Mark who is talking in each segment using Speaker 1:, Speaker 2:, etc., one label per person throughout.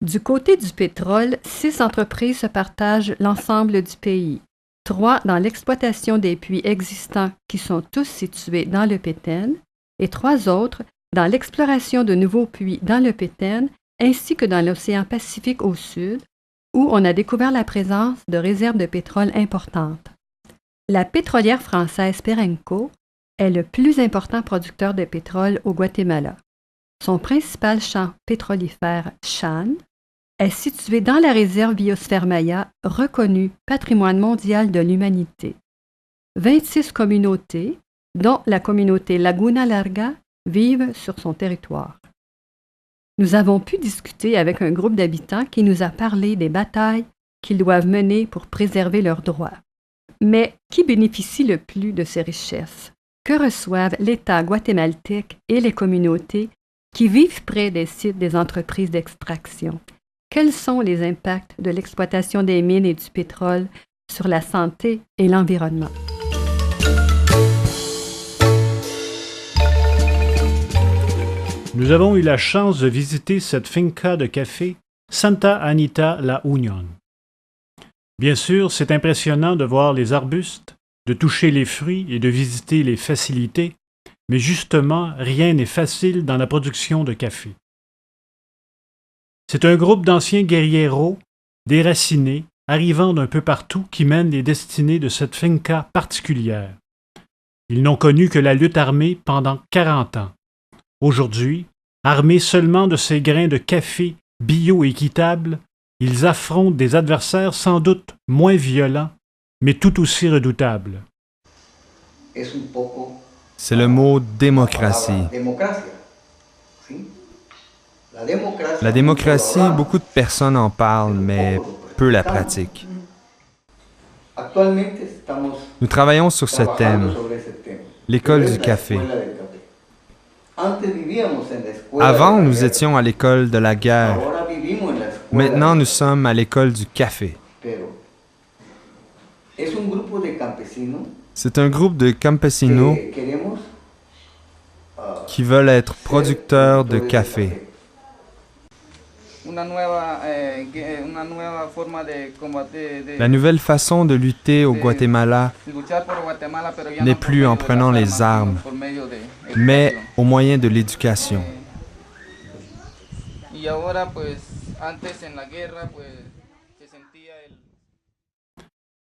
Speaker 1: Du côté du pétrole, 6 entreprises se partagent l'ensemble du pays. 3 dans l'exploitation des puits existants qui sont tous situés dans le Péten et 3 autres dans l'exploration de nouveaux puits dans le Péten ainsi que dans l'océan Pacifique au sud, où on a découvert la présence de réserves de pétrole importantes. La pétrolière française Perenco est le plus important producteur de pétrole au Guatemala. Son principal champ pétrolifère, Chan, est situé dans la réserve Biosphère Maya, reconnue patrimoine mondial de l'humanité. 26 communautés, dont la communauté Laguna Larga, vivent sur son territoire. Nous avons pu discuter avec un groupe d'habitants qui nous a parlé des batailles qu'ils doivent mener pour préserver leurs droits. Mais qui bénéficie le plus de ces richesses? Que reçoivent l'État guatémaltèque et les communautés qui vivent près des sites des entreprises d'extraction? Quels sont les impacts de l'exploitation des mines et du pétrole sur la santé et l'environnement?
Speaker 2: Nous avons eu la chance de visiter cette finca de café Santa Anita La Union. Bien sûr, c'est impressionnant de voir les arbustes, de toucher les fruits et de visiter les facilités, mais justement, rien n'est facile dans la production de café. C'est un groupe d'anciens guerrieros, déracinés, arrivant d'un peu partout qui mènent les destinées de cette finca particulière. Ils n'ont connu que la lutte armée pendant 40 ans. Aujourd'hui, armés seulement de ces grains de café bio-équitables, ils affrontent des adversaires sans doute moins violents, mais tout aussi redoutables.
Speaker 3: C'est le mot démocratie. La démocratie, beaucoup de personnes en parlent, mais peu la pratiquent. Nous travaillons sur ce thème, l'école du café. Avant, nous étions à l'école de la guerre. Maintenant, nous sommes à l'école du café. C'est un groupe de campesinos qui veulent être producteurs de café. La nouvelle façon de lutter au Guatemala n'est plus en prenant les armes, mais au moyen de l'éducation.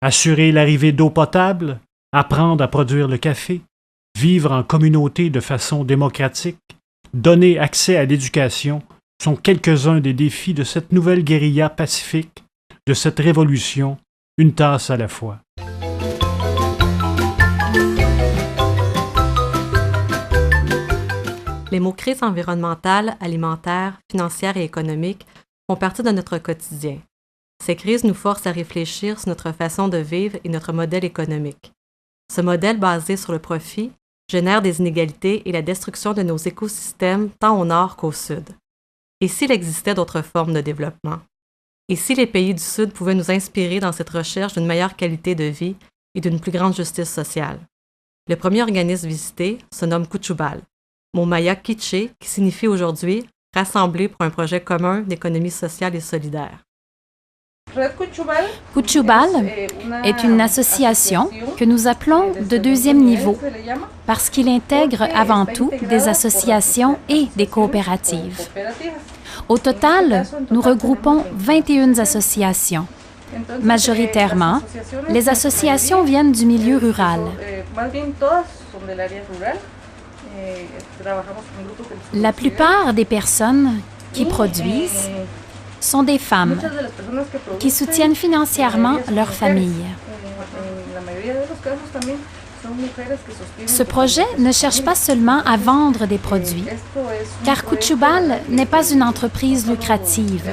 Speaker 2: Assurer l'arrivée d'eau potable, apprendre à produire le café, vivre en communauté de façon démocratique, donner accès à l'éducation sont quelques-uns des défis de cette nouvelle guérilla pacifique, de cette révolution, une tasse à la fois.
Speaker 4: Les mots crises environnementales, alimentaires, financières et économiques font partie de notre quotidien. Ces crises nous forcent à réfléchir sur notre façon de vivre et notre modèle économique. Ce modèle basé sur le profit génère des inégalités et la destruction de nos écosystèmes tant au nord qu'au sud. Et s'il existait d'autres formes de développement? Et si les pays du Sud pouvaient nous inspirer dans cette recherche d'une meilleure qualité de vie et d'une plus grande justice sociale? Le premier organisme visité se nomme Cuchubal, mot maya quiché qui signifie aujourd'hui « rassembler pour un projet commun d'économie sociale et solidaire ».
Speaker 5: Cuchubal est une association que nous appelons de deuxième niveau parce qu'il intègre avant tout des associations et des coopératives. Au total, nous regroupons 21 associations. Majoritairement, les associations viennent du milieu rural. La plupart des personnes qui produisent sont des femmes qui soutiennent financièrement leur famille. Ce projet ne cherche pas seulement à vendre des produits, car Cuchubal n'est pas une entreprise lucrative,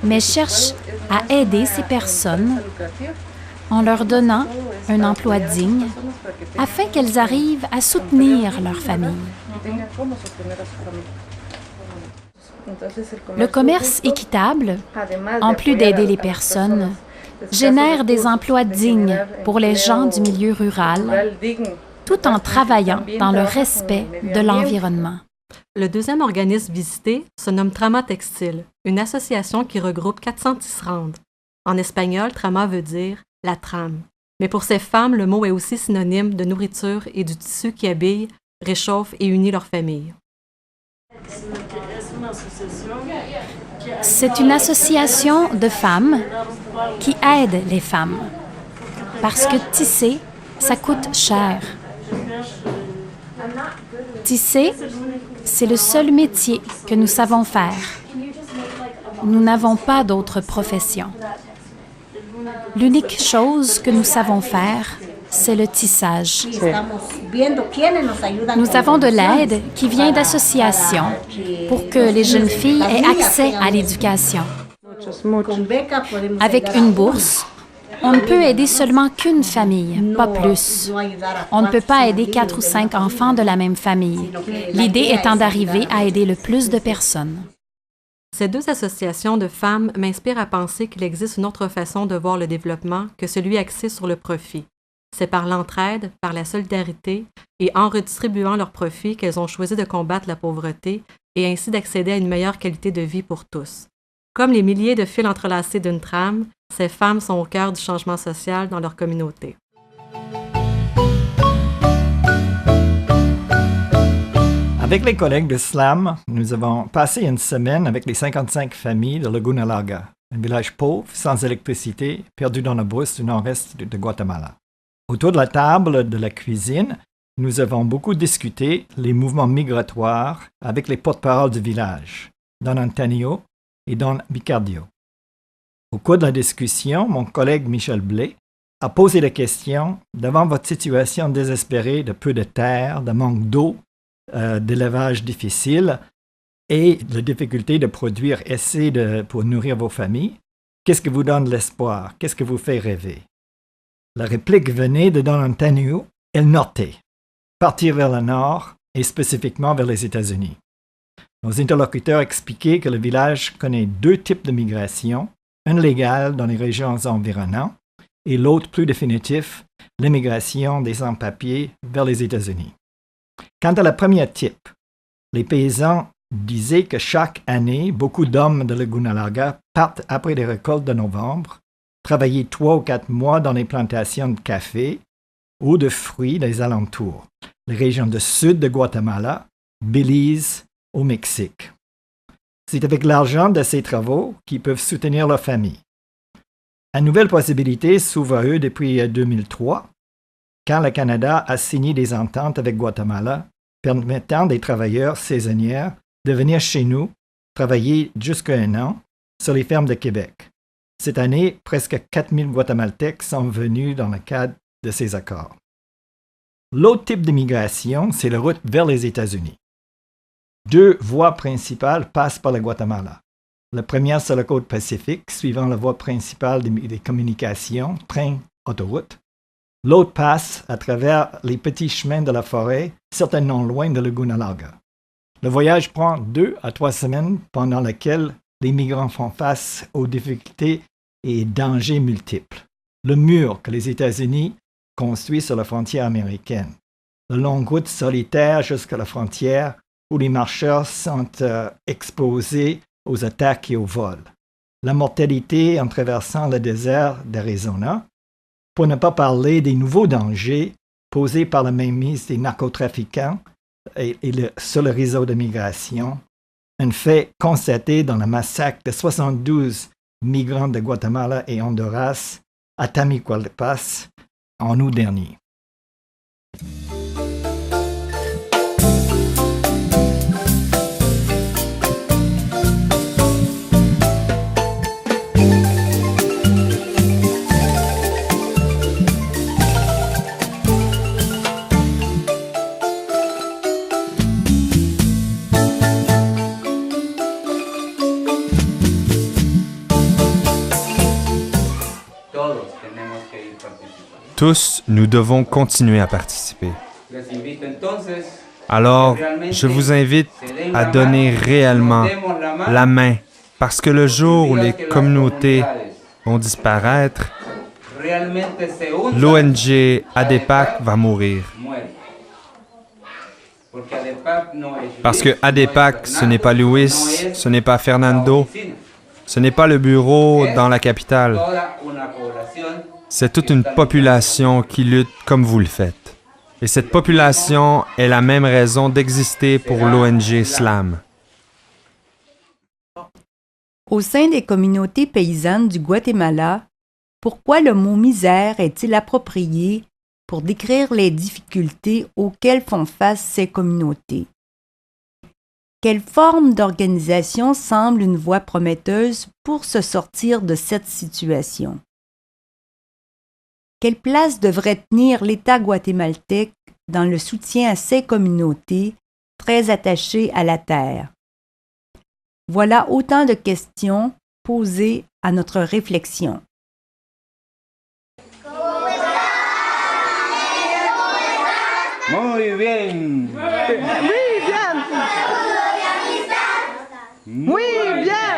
Speaker 5: mais cherche à aider ces personnes en leur donnant un emploi digne afin qu'elles arrivent à soutenir leur famille. Le commerce équitable, en plus d'aider les personnes, génère des emplois dignes pour les gens du milieu rural, tout en travaillant dans le respect de l'environnement.
Speaker 4: Le deuxième organisme visité se nomme Trama Textile, une association qui regroupe 400 tisserandes. En espagnol, trama veut dire « la trame ». Mais pour ces femmes, le mot est aussi synonyme de nourriture et du tissu qui habille, réchauffe et unit leur famille.
Speaker 5: C'est une association de femmes qui aide les femmes. Parce que tisser, ça coûte cher. Tisser, c'est le seul métier que nous savons faire. Nous n'avons pas d'autre profession. L'unique chose que nous savons faire, c'est le tissage. Nous avons de l'aide qui vient d'associations pour que les jeunes filles aient accès à l'éducation. Avec une bourse, on ne peut aider seulement qu'une famille, pas plus. On ne peut pas aider 4 ou 5 enfants de la même famille. L'idée étant d'arriver à aider le plus de personnes.
Speaker 4: Ces deux associations de femmes m'inspirent à penser qu'il existe une autre façon de voir le développement que celui axé sur le profit. C'est par l'entraide, par la solidarité et en redistribuant leurs profits qu'elles ont choisi de combattre la pauvreté et ainsi d'accéder à une meilleure qualité de vie pour tous. Comme les milliers de fils entrelacés d'une trame, ces femmes sont au cœur du changement social dans leur communauté.
Speaker 6: Avec les collègues de SLAM, nous avons passé une semaine avec les 55 familles de Laguna Larga, un village pauvre, sans électricité, perdu dans la brousse du nord-est de Guatemala. Autour de la table de la cuisine, nous avons beaucoup discuté les mouvements migratoires avec les porte-paroles du village, Don Antonio et Don Bicardio. Au cours de la discussion, mon collègue Michel Blais a posé la question, devant votre situation désespérée de peu de terre, de manque d'eau, d'élevage difficile et la difficulté de produire assez pour nourrir vos familles, qu'est-ce qui vous donne l'espoir? Qu'est-ce qui vous fait rêver? La réplique venait de Don Antonio, El Norte, partir vers le nord et spécifiquement vers les États-Unis. Nos interlocuteurs expliquaient que le village connaît 2 types de migration, une légale dans les régions environnantes et l'autre plus définitif, l'immigration des sans-papiers vers les États-Unis. Quant à la première type, les paysans disaient que chaque année, beaucoup d'hommes de Laguna Larga partent après les récoltes de novembre, travailler 3 ou 4 mois dans les plantations de café ou de fruits des alentours, les régions du sud de Guatemala, Belize, au Mexique. C'est avec l'argent de ces travaux qu'ils peuvent soutenir leur famille. Une nouvelle possibilité s'ouvre à eux depuis 2003, quand le Canada a signé des ententes avec Guatemala permettant des travailleurs saisonniers de venir chez nous travailler jusqu'à 1 an sur les fermes de Québec. Cette année, presque 4000 Guatémaltèques sont venus dans le cadre de ces accords. L'autre type d'immigration, c'est la route vers les États-Unis. 2 voies principales passent par le Guatemala. La première sur la côte Pacifique, suivant la voie principale des communications, train-autoroute. L'autre passe à travers les petits chemins de la forêt, certainement loin de Laguna Larga. Le voyage prend 2 à 3 semaines pendant lesquelles les migrants font face aux difficultés et dangers multiples. Le mur que les États-Unis construisent sur la frontière américaine. La longue route solitaire jusqu'à la frontière où les marcheurs sont exposés aux attaques et aux vols. La mortalité en traversant le désert d'Arizona, pour ne pas parler des nouveaux dangers posés par la mainmise des narcotrafiquants sur le réseau de migration, un fait constaté dans le massacre de 72 migrants de Guatemala et Honduras à Tamaulipas en août dernier.
Speaker 3: Tous, nous devons continuer à participer. Alors, je vous invite à donner réellement la main, parce que le jour où les communautés vont disparaître, l'ONG ADEPAC va mourir. Parce que ADEPAC, ce n'est pas Luis, ce n'est pas Fernando, ce n'est pas le bureau dans la capitale. C'est toute une population qui lutte comme vous le faites. Et cette population est la même raison d'exister pour l'ONG SLAM.
Speaker 7: Au sein des communautés paysannes du Guatemala, pourquoi le mot misère est-il approprié pour décrire les difficultés auxquelles font face ces communautés? Quelle forme d'organisation semble une voie prometteuse pour se sortir de cette situation? Quelle place devrait tenir l'État guatémaltèque dans le soutien à ces communautés très attachées à la terre? Voilà autant de questions posées à notre réflexion.
Speaker 8: Muy bien. Muy bien. Muy bien.